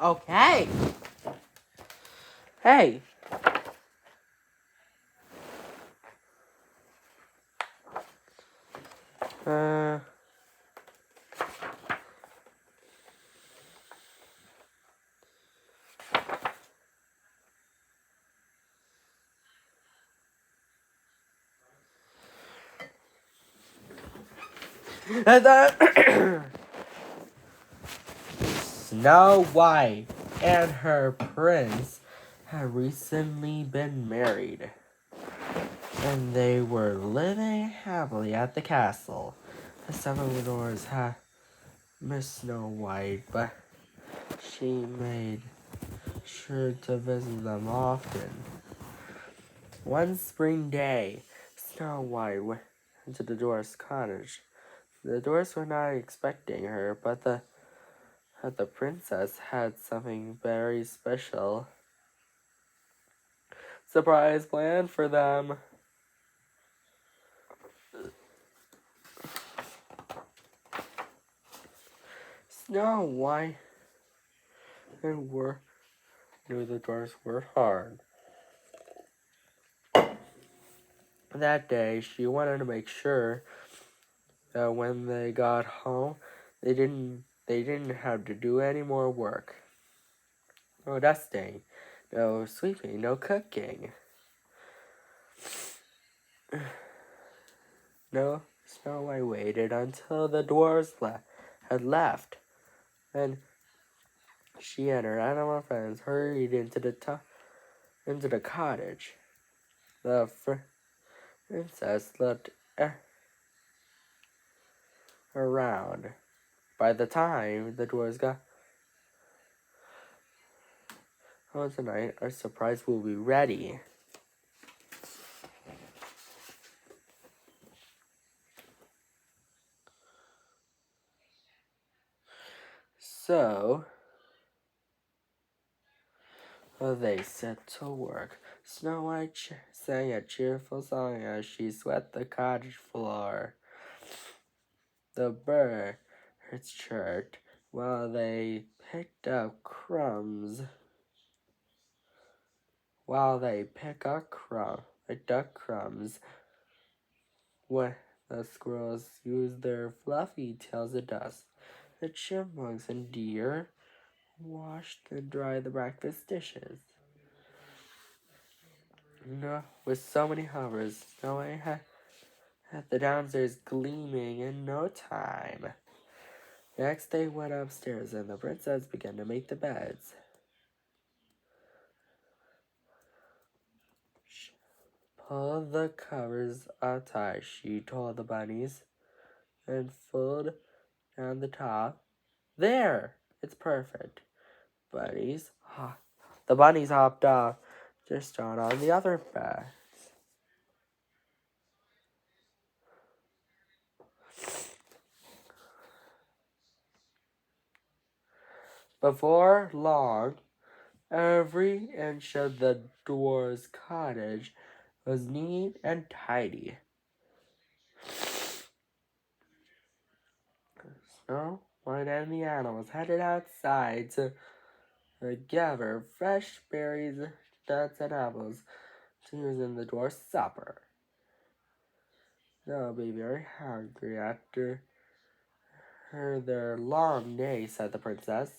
Okay. Hey. Uh. Snow White and her prince had recently been married, and they were living happily at the castle. The seven dwarfs had missed Snow White, but she made sure to visit them often. One spring day, Snow White went into the dwarf's cottage. The dwarfs were not expecting her, but the princess had something very special surprise planned for them. Snow White and knew the dwarfs worked hard. That day, she wanted to make sure that when they got home, they didn't have to do any more work. No dusting, no sweeping, no cooking. No, Snow White waited until the dwarves had left. Then she and her animal friends hurried into the cottage. The princess looked around. By the time the dwarves got home tonight, our surprise will be ready. So they set to work. Snow White sang a cheerful song as she swept the cottage floor. The birds chirped while they picked up crumbs. Picked up crumbs, when the squirrels used their fluffy tails to dust. The chipmunks and deer washed and dried the breakfast dishes. With so many hovers, Snow White had the downstairs gleaming in no time. Next, they went upstairs, and the princess began to make the beds. Pull the covers up tight, she told the bunnies, and fold down the top. There! It's perfect. Bunnies. The bunnies hopped off to start on the other bed. Before long, every inch of the dwarf's cottage was neat and tidy. Snow White and the animals headed outside to gather fresh berries, nuts, and apples to use in the dwarf's supper. They'll be very hungry after their long day, said the princess.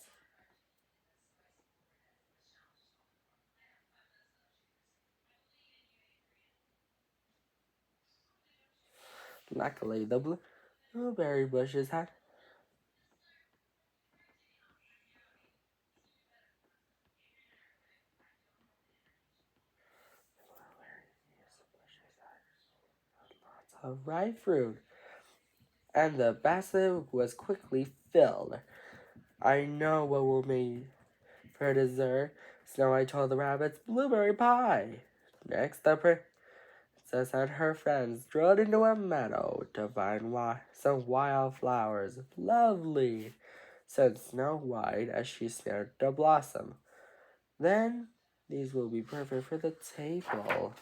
Luckily, the blueberry bushes had lots of ripe fruit, and the basket was quickly filled. I know what we'll make for dessert. Snow White told the rabbits blueberry pie. Next, the princess and her friends strolled into a meadow to find some wildflowers. Lovely, said Snow White as she stared at the blossom. Then these will be perfect for the table.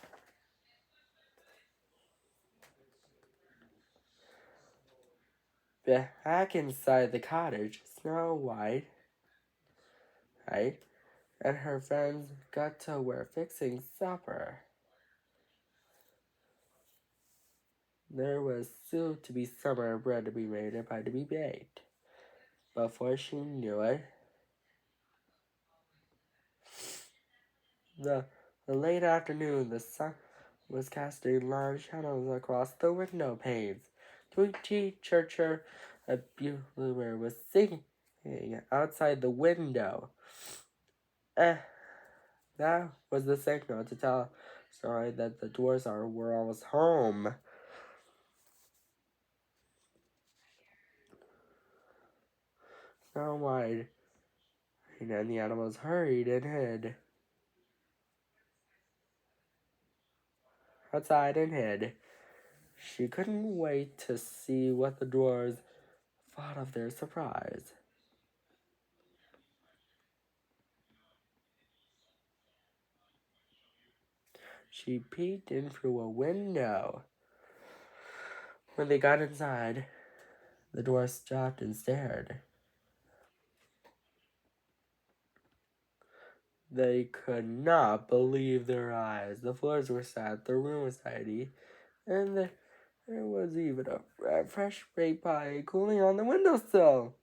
Back inside the cottage, Snow White White and her friends got to work fixing supper. There was soon to be summer bread to be made and pie to be baked. Before she knew it, the, the late afternoon, the sun was casting long shadows across the window panes. Tweety Churcher, a bluebird, was singing outside the window. That was the signal to tell Snowy that the dwarves were almost home. Snow White and the animals hurried and hid. Outside and hid. She couldn't wait to see what the dwarves thought of their surprise. She peeked in through a window. When they got inside, the dwarves stopped and stared. They could not believe their eyes. The floors were sad, the room was tidy, and there was even a fresh baked pie cooling on the windowsill.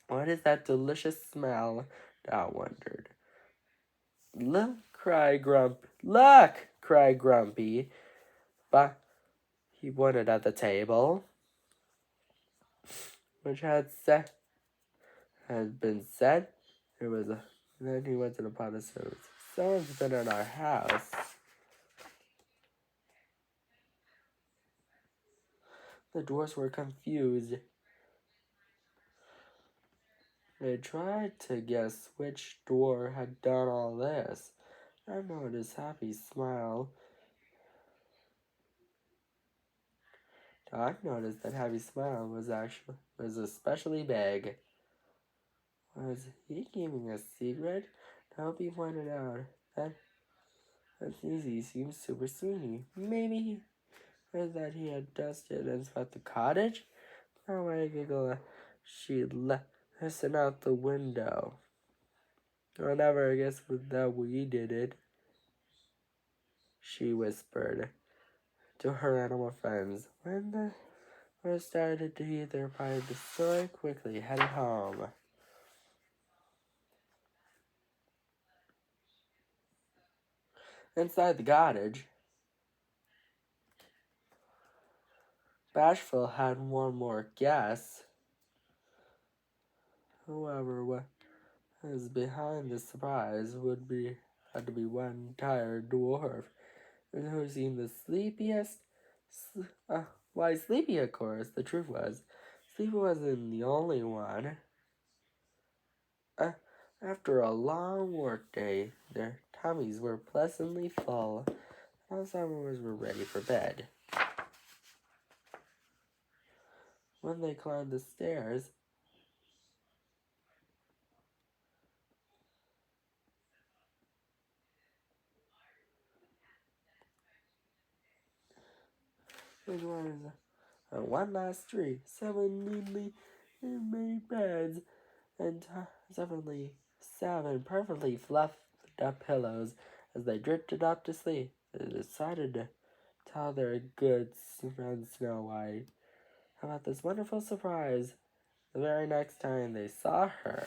What is that delicious smell? Dot wondered. Look, cried Grumpy. But he pointed at the table, which had been set. Then he went to the pot of soup. Someone's been in our house. The dwarfs were confused. They tried to guess which dwarf had done all this. I noticed Happy smile. Doc noticed that Happy's smile was especially big. Was he keeping a secret? Toby pointed out that's easy. Seems super sweetie. Maybe he heard that he had dusted and swept the cottage. Oh, I giggle. She listened out the window. I'll never guess that we did it, she whispered to her animal friends. When the first started to eat their pie, the story quickly headed home. Inside the cottage, Bashful had one more guess. Whoever was behind the surprise had to be one tired dwarf, who seemed the sleepiest. Why sleepy, of course. The truth was, Sleepy wasn't the only one. After a long workday, their tummies were pleasantly full. All summoners were ready for bed. When they climbed the stairs, it was one last tree, 7 neatly made beds, and 7 perfectly fluffed up pillows. As they drifted up to sleep, they decided to tell their good friend Snow White about this wonderful surprise the very next time they saw her.